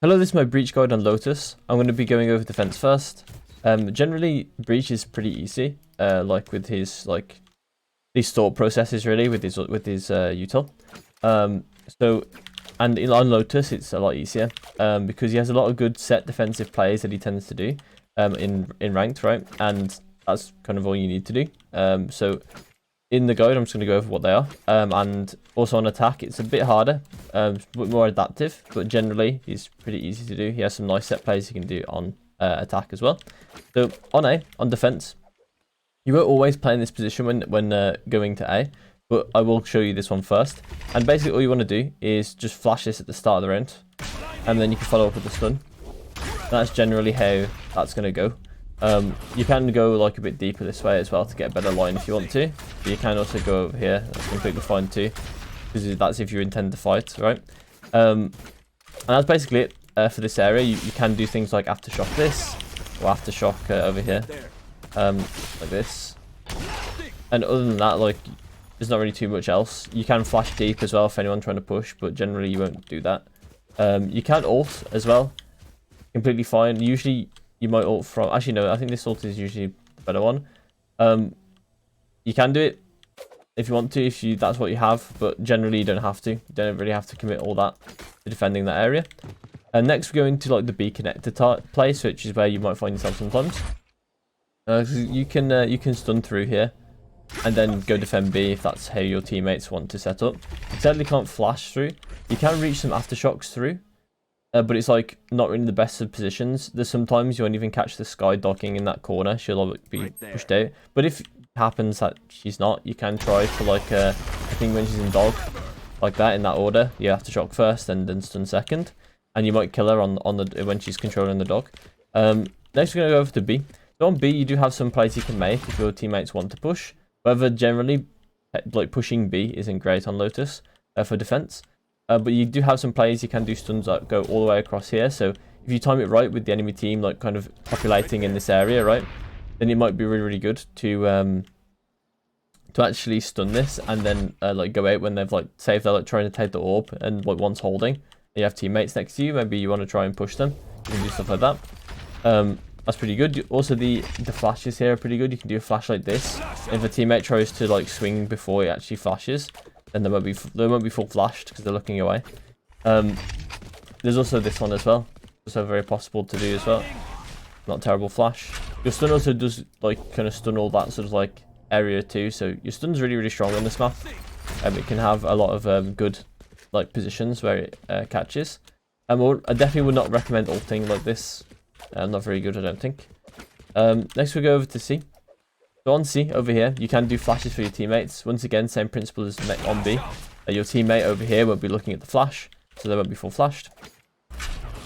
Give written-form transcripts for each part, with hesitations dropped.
Hello, this is my breach guide on Lotus. I'm going to be going over defense first. Generally, breach is pretty easy, like with his these thought processes really with his util. On Lotus, it's a lot easier because he has a lot of good set defensive plays that he tends to do in ranked, right? And that's kind of all you need to do. So in the guide, I'm just going to go over what they are. And also on attack, it's a bit harder, a bit more adaptive, but generally, he's pretty easy to do. He has some nice set plays he can do on attack as well. So on defense, you won't always play in this position when going to A, but I will show you this one first. And basically, all you want to do is just flash this at the start of the round, and then you can follow up with the stun. That's generally how that's going to go. You can go like a bit deeper this way as well to get a better line if you want to. But you can also go over here. That's completely fine too, because that's if you intend to fight, right? And that's basically it for this area. You can do things like aftershock this, or aftershock over here, like this. And other than that, like, there's not really too much else. You can flash deep as well if anyone's trying to push, but generally you won't do that. You can ult as well, completely fine. Usually you might ult from... Actually, no, I think this ult is usually a better one. You can do it if you want to, if that's what you have, but generally you don't have to. You don't really have to commit all that to defending that area. And next we go into like the B connector place, which is where you might find yourself sometimes. You can stun through here and then go defend B if that's how your teammates want to set up. You certainly can't flash through. You can reach some aftershocks through. But it's like not in the best of positions. There's sometimes you won't even catch the Sky docking in that corner. She'll be pushed out. But if it happens that she's not, you can try for like I think when she's in dog, like that in that order. You have to shock first and then stun second, and you might kill her on the when she's controlling the dog. Next we're gonna go over to B. So on B you do have some plays you can make if your teammates want to push. However, generally like pushing B isn't great on Lotus for defense. But you do have some plays you can do stuns that go all the way across here. So if you time it right with the enemy team, like kind of populating in this area, right, then it might be really, really good to actually stun this and then like go out when they've like, say if they're like trying to take the orb and like one's holding, and you have teammates next to you, maybe you want to try and push them. You can do stuff like that. That's pretty good. Also the flashes here are pretty good. You can do a flash like this. If a teammate tries to like swing before it actually flashes, then they won't be full flashed because they're looking away. There's also this one as well. Also very possible to do as well. Not terrible flash. Your stun also does like kind of stun all that sort of like area too. So your stun's really, really strong on this map. It can have a lot of good like positions where it catches. I definitely would not recommend ulting like this. Not very good, I don't think. Next we go over to C. So on C, over here, you can do flashes for your teammates. Once again, same principle as on B. Your teammate over here won't be looking at the flash, so they won't be full flashed.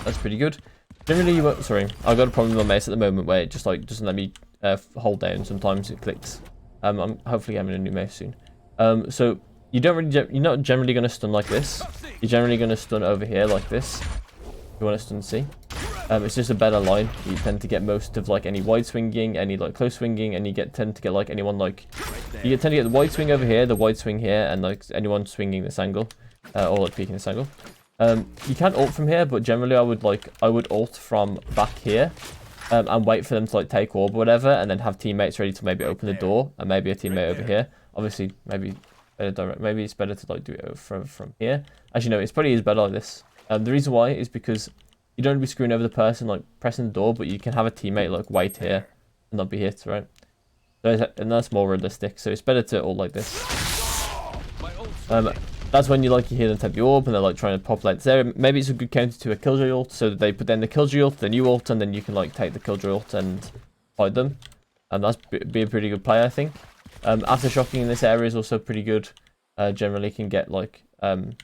That's pretty good. Generally, you won't... Sorry, I've got a problem with my mace at the moment where it just like doesn't let me hold down. Sometimes it clicks. I'm hopefully having a new mace soon. So you're not generally going to stun like this. You're generally going to stun over here like this. If you want to stun C. It's just a better line. You tend to get most of like any wide swinging, any like close swinging, and you tend to get like anyone like you tend to get the wide swing over here, the wide swing here, and like anyone swinging this angle, or like peeking this angle. You can ult from here, but generally I would ult from back here, and wait for them to like take orb or whatever, and then have teammates ready to maybe open the door, and maybe a teammate over here. Obviously, maybe it's better to like do it from here. Actually, no, it's probably is better like this. The reason why is because you don't want to be screwing over the person like pressing the door, but you can have a teammate like wait here and not be hit, right? So and that's more realistic. So it's better to ult like this. That's when you hear them take the orb and they're like trying to populate this area. Maybe it's a good counter to a killjoy ult, so they put in the killjoy ult, then you ult, and then you can like take the killjoy ult and fight them. And that's be a pretty good play, I think. Aftershocking in this area is also pretty good. Generally can get like can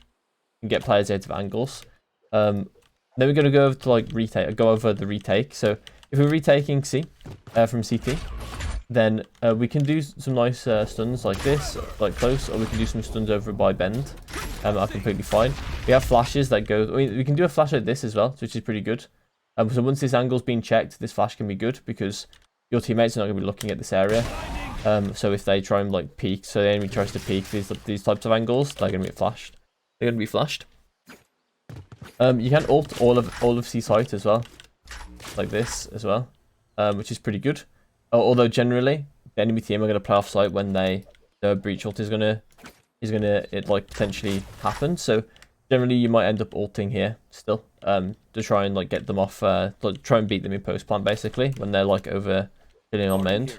get players out of angles. Then we're going to go over to like go over the retake. So if we're retaking C from CT, then we can do some nice stuns like this, like close, or we can do some stuns over by bend. Are completely fine. We have flashes that go. I mean, we can do a flash like this as well, which is pretty good. So once this angle's been checked, this flash can be good because your teammates are not going to be looking at this area. So if they try and like peek, so the enemy tries to peek these types of angles, they're going to be flashed. They're going to be flashed. You can ult all of C site as well, like this as well, which is pretty good. Although generally the enemy team are going to play off site when the breach ult is gonna like potentially happen. So generally you might end up ulting here still, to try and like get them off, like, try and beat them in post plant basically when they're like over chilling on main.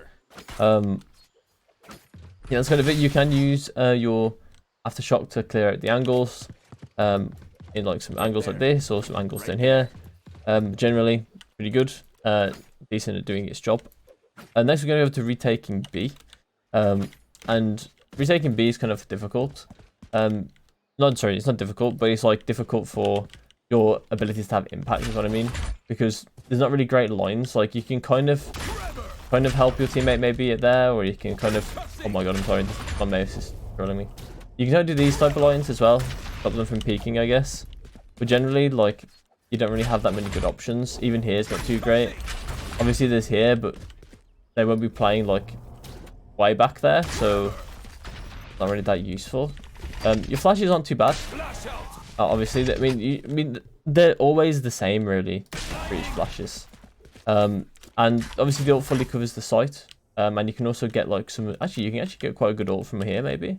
Yeah, that's kind of it. You can use your aftershock to clear out the angles, in like some angles like this or some angles down here. Generally pretty good, decent at doing its job. Next we're going to go to retaking B, and retaking B is kind of difficult. Sorry, it's not difficult, but it's like difficult for your abilities to have impact, is what I mean, because there's not really great lines. Like you can kind of help your teammate maybe at there, or you can kind of, oh my god, I'm sorry, my mouse is trolling me. You can kind of do these type of lines as well, stop them from peeking, I guess. But generally, like, you don't really have that many good options. Even here is not too great. Obviously there's here, but they won't be playing like way back there, so not really that useful. Your flashes aren't too bad. Obviously, I mean, they're always the same really for each flashes. And obviously the ult fully covers the site. And you can also get like some. Actually, you can actually get quite a good ult from here, maybe.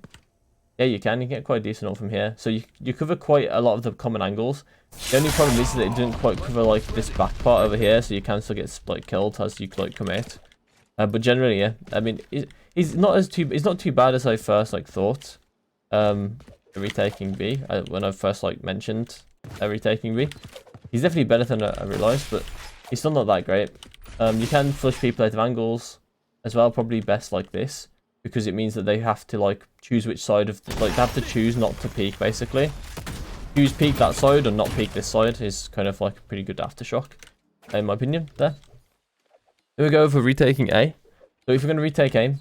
Yeah, you can. You can get quite a decent ult from here. So you cover quite a lot of the common angles. The only problem is that it didn't quite cover like this back part over here, so you can still get like killed as you like come out. But generally, yeah. I mean, he's not too bad as I first like thought. Retaking B, when I first like mentioned retaking B, he's definitely better than I realized, but he's still not that great. You can flush people out of angles as well, probably best like this, because it means that they have to like choose which side of they have to choose not to peek basically. Choose peek that side or not peek this side is kind of like a pretty good aftershock, in my opinion. Then we go for retaking A. So if we're going to retake A,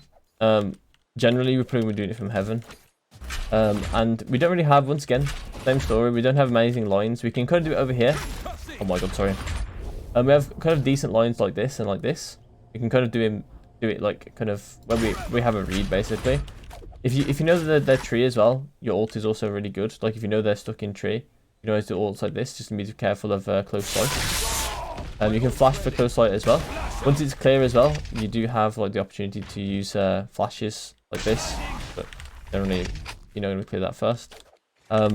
generally we're probably doing it from heaven. And we don't really have, once again, same story, we don't have amazing lines. We can kind of do it over here. Oh my god, sorry. We have kind of decent lines like this and like this. We can kind of do it like kind of when we have a read basically. If you know that they're tree as well, your ult is also really good. Like if you know they're stuck in tree, you can always do ults like this, just to be careful of close sight. You can flash for close sight as well. Once it's clear as well, you do have like the opportunity to use flashes like this, but generally you're not going to clear that first. Oh,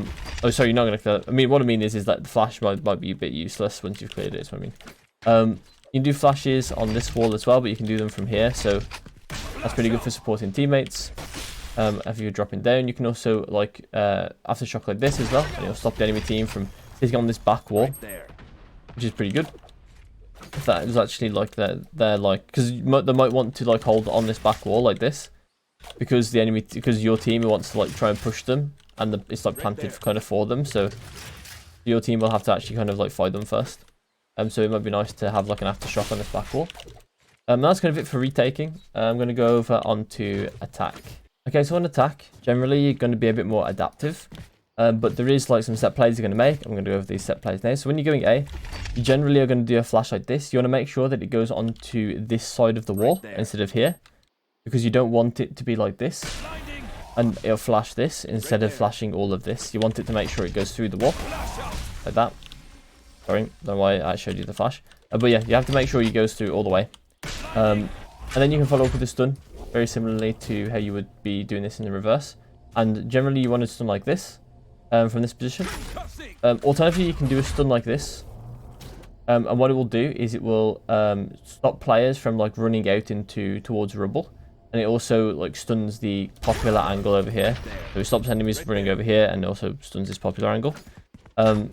sorry, you're not going to clear that. I mean, what I mean is that the flash might be a bit useless once you've cleared it, is what I mean. You can do flashes on this wall as well, but you can do them from here, so that's pretty good for supporting teammates. If you're dropping down, you can also like aftershock like this as well, and it'll stop the enemy team from sitting on this back wall, which is pretty good. If that is actually like they're like, because they might want to like hold on this back wall like this, because your team wants to like try and push them, and it's like planted kind of for them, so your team will have to actually kind of like fight them first. So it might be nice to have like an aftershock on this back wall. That's kind of it for retaking. I'm going to go over onto attack. Okay, so on attack, generally you're going to be a bit more adaptive, but there is like some set plays you're going to make. I'm going to go over these set plays now. So when you're going A, you generally are going to do a flash like this. You want to make sure that it goes onto this side of the wall instead of here, because you don't want it to be like this and it'll flash this instead of flashing all of this. You want it to make sure it goes through the wall like that. Sorry, don't know why I showed you the flash, but yeah, you have to make sure it goes through all the way. And then you can follow up with a stun, very similarly to how you would be doing this in the reverse. And generally you want to stun like this, from this position. Alternatively, you can do a stun like this. And what it will do is it will stop players from like running out towards rubble. And it also like stuns the popular angle over here. So it stops enemies running over here and also stuns this popular angle. I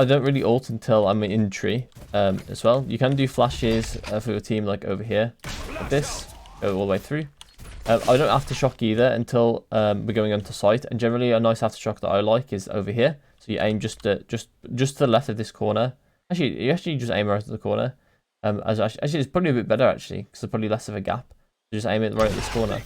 don't really ult until I'm in tree as well. You can do flashes for your team like over here, like this, go all the way through. I don't aftershock either until we're going onto site. And generally a nice aftershock that I like is over here. So you aim just to the left of this corner. Actually, you just aim right at the corner. Actually, it's probably a bit better actually, because there's probably less of a gap. So just aim it right at this corner.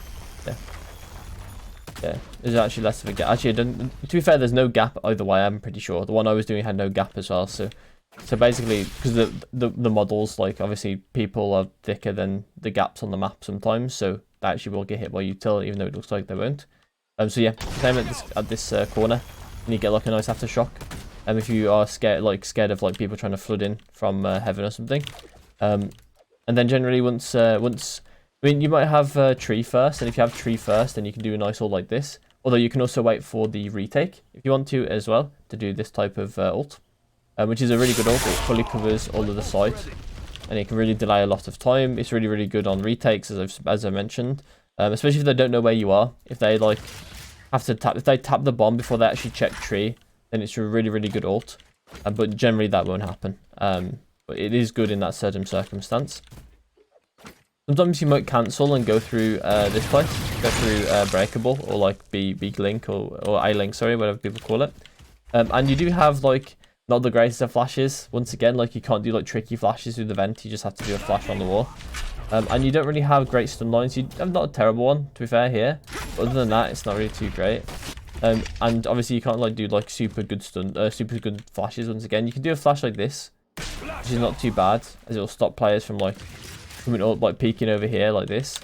Yeah, there's actually less of a gap. Actually, to be fair, there's no gap either way. I'm pretty sure the one I was doing had no gap as well. So basically, because the models, like obviously people are thicker than the gaps on the map sometimes, so they actually will get hit by util, even though it looks like they won't. So yeah, aim at this corner. and you get like a nice aftershock. If you are scared of like people trying to flood in from heaven or something. And then generally once I mean, you might have tree first, and if you have tree first, then you can do a nice ult like this. Although you can also wait for the retake if you want to as well, to do this type of ult, which is a really good ult. It fully covers all of the site, and it can really delay a lot of time. It's really, really good on retakes, as I mentioned, especially if they don't know where you are. If they like have to tap, if they tap the bomb before they actually check tree, then it's a really, really good ult. But generally that won't happen. But it is good in that certain circumstance. Sometimes you might cancel and go through this place, go through breakable, or like B link or A link, sorry, whatever people call it. And you do have like not the greatest of flashes. Once again, like you can't do like tricky flashes through the vent. You just have to do a flash on the wall. And you don't really have great stun lines. You have not a terrible one, to be fair here. But other than that, it's not really too great. And obviously you can't like do like super good flashes. Once again, you can do a flash like this, which is not too bad, as it will stop players from like coming up, like peeking over here like this.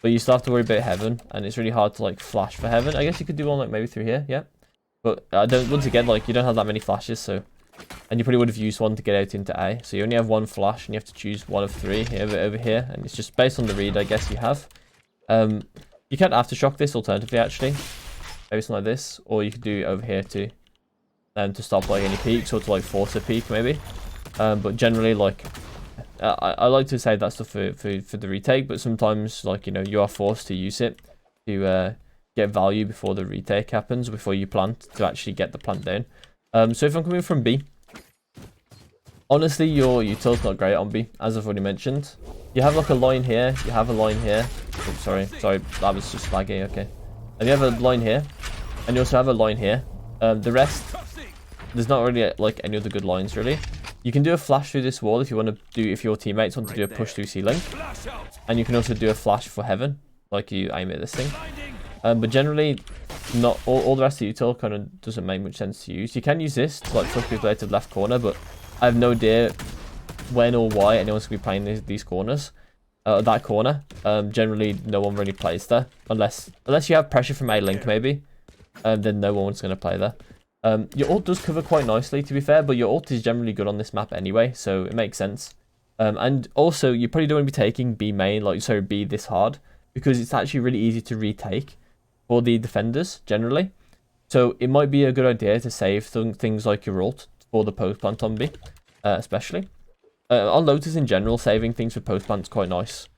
But you still have to worry about heaven, and it's really hard to like flash for heaven. I guess you could do one like maybe through here, yeah. But once again, like you don't have that many flashes, so, and you probably would have used one to get out into A. So you only have one flash, and you have to choose one of three over here, and it's just based on the read, I guess you have. You can aftershock this alternatively, actually, maybe something like this, or you could do over here too, to stop like any peaks, or to like force a peak maybe. But generally, like I like to save that stuff for the retake, but sometimes, like, you know, you are forced to use it to get value before the retake happens, before you plant, to actually get the plant down. So if I'm coming from B, honestly, your util's not great on B, as I've already mentioned. You have like a line here, you have a line here. Oops, sorry, that was just laggy, okay. And you have a line here, and you also have a line here. The rest, there's not really like any other good lines really. You can do a flash through this wall if you want to do, if your teammates want to do a push through C-link. And you can also do a flash for heaven, like you aim at this thing. But generally, not all the rest of the util kind of doesn't make much sense to use. You can use this to like push people out to the left corner, but I have no idea when or why anyone's going to be playing these corners. That corner, generally no one really plays there, unless you have pressure from A-link maybe. Then no one's going to play there. Your ult does cover quite nicely, to be fair, but your ult is generally good on this map anyway, so it makes sense. And also, you probably don't want to be taking B main, like, sorry, B this hard, because it's actually really easy to retake for the defenders, generally. So it might be a good idea to save things like your ult for the post plant on B, especially. On Lotus in general, saving things for post plant is quite nice,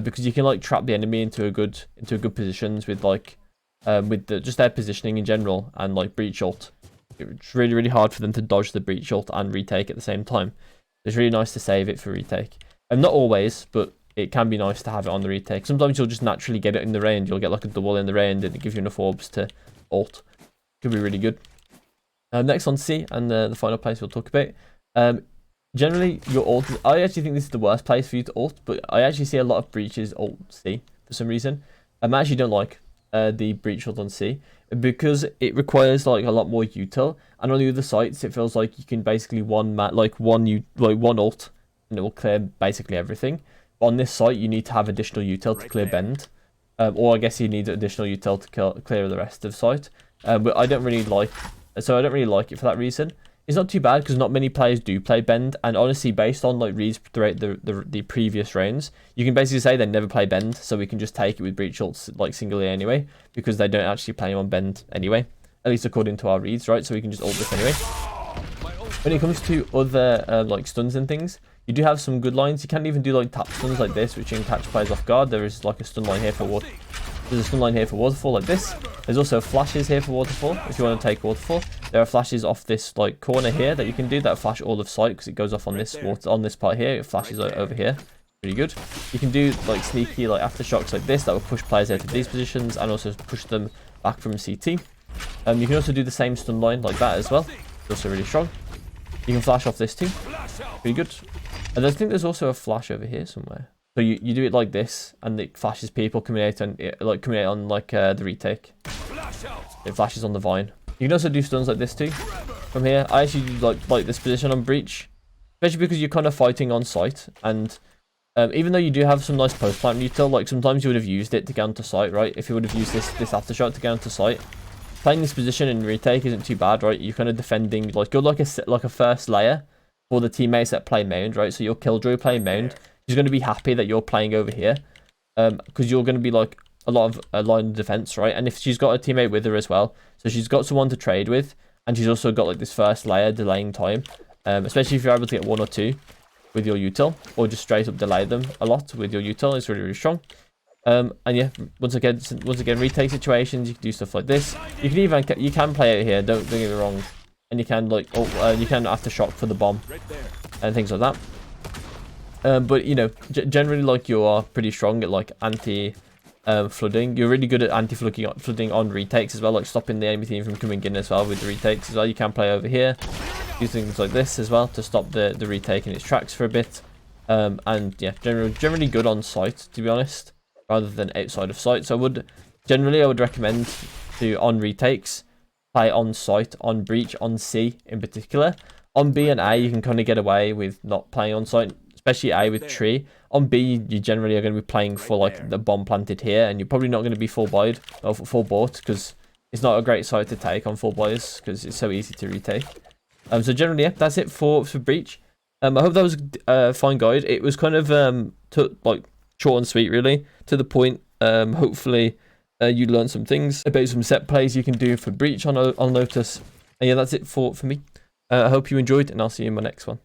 because you can like trap the enemy into good positions with like just their positioning in general, and like breach ult. It's really, really hard for them to dodge the breach ult and retake at the same time. It's really nice to save it for retake. And not always, but it can be nice to have it on the retake. Sometimes you'll just naturally get it in the range. You'll get like a double in the range, and it gives you enough orbs to ult. Could be really good. Next on C, and the final place we'll talk about. Generally, your ult, I actually think this is the worst place for you to ult, but I actually see a lot of breaches ult C for some reason. I actually don't like the breach ult on C, because it requires like a lot more util, and on the other sites it feels like you can basically one ult and it will clear basically everything. But on this site you need to have additional util to clear bend, or I guess you need additional util to clear the rest of site. But I don't really like it for that reason. It's not too bad because not many players do play bend, and honestly, based on like reads throughout the previous rounds, you can basically say they never play bend, so we can just take it with breach ults like singly anyway, because they don't actually play on bend anyway, at least according to our reads, right? So we can just ult this anyway. When it comes to other like stuns and things, you do have some good lines. You can even do like tap stuns like this, which can catch players off guard. There is like a stun line here for water. There's a stun line here for waterfall like this. There's also flashes here for waterfall if you want to take waterfall. There are flashes off this like corner here that you can do that flash all of sight, because it goes off on this part here. It flashes over here. Pretty good. You can do like sneaky like aftershocks like this that will push players out of these positions and also push them back from CT. You can also do the same stun line like that as well. It's also really strong. You can flash off this too. Pretty good. And I think there's also a flash over here somewhere. So you do it like this, and it flashes people coming out on the retake. It flashes on the vine. You can also do stuns like this too. From here, I actually do like this position on breach, especially because you're kind of fighting on site. And even though you do have some nice post plant util, like sometimes you would have used it to get onto site, right? If you would have used this aftershock to get onto site, playing this position in retake isn't too bad, right? You're kind of defending, like, you're like a first layer for the teammates that play main, right? So your killjoy playing main, she's going to be happy that you're playing over here, because you're going to be like a lot of a line of defense, right? And if she's got a teammate with her as well, so she's got someone to trade with, and she's also got like this first layer delaying time, especially if you're able to get 1 or 2 with your util, or just straight up delay them a lot with your util. It's really, really strong. And yeah, once again, retake situations, you can do stuff like this. You can even play it here. Don't get me wrong, and you can like you can aftershock for the bomb and things like that. But you know, generally, like, you are pretty strong at like anti flooding. You're really good at anti flooding on retakes as well, like stopping the enemy team from coming in as well with the retakes as well. You can play over here, do things like this as well to stop the retake in its tracks for a bit. And yeah, generally good on site, to be honest, rather than outside of sight. So I would recommend to, on retakes, play on site, on breach, on C in particular. On B and A, you can kind of get away with not playing on site, especially A with tree. On B, you generally are going to be playing for like the bomb planted here, and you're probably not going to be full buoyed or full bought, because it's not a great site to take on full buys because it's so easy to retake. So generally, yeah, that's it for breach. I hope that was a fine guide. It was kind of like short and sweet, really, to the point. Hopefully, you learned some things about some set plays you can do for breach on Lotus. And yeah, that's it for me. I hope you enjoyed, and I'll see you in my next one.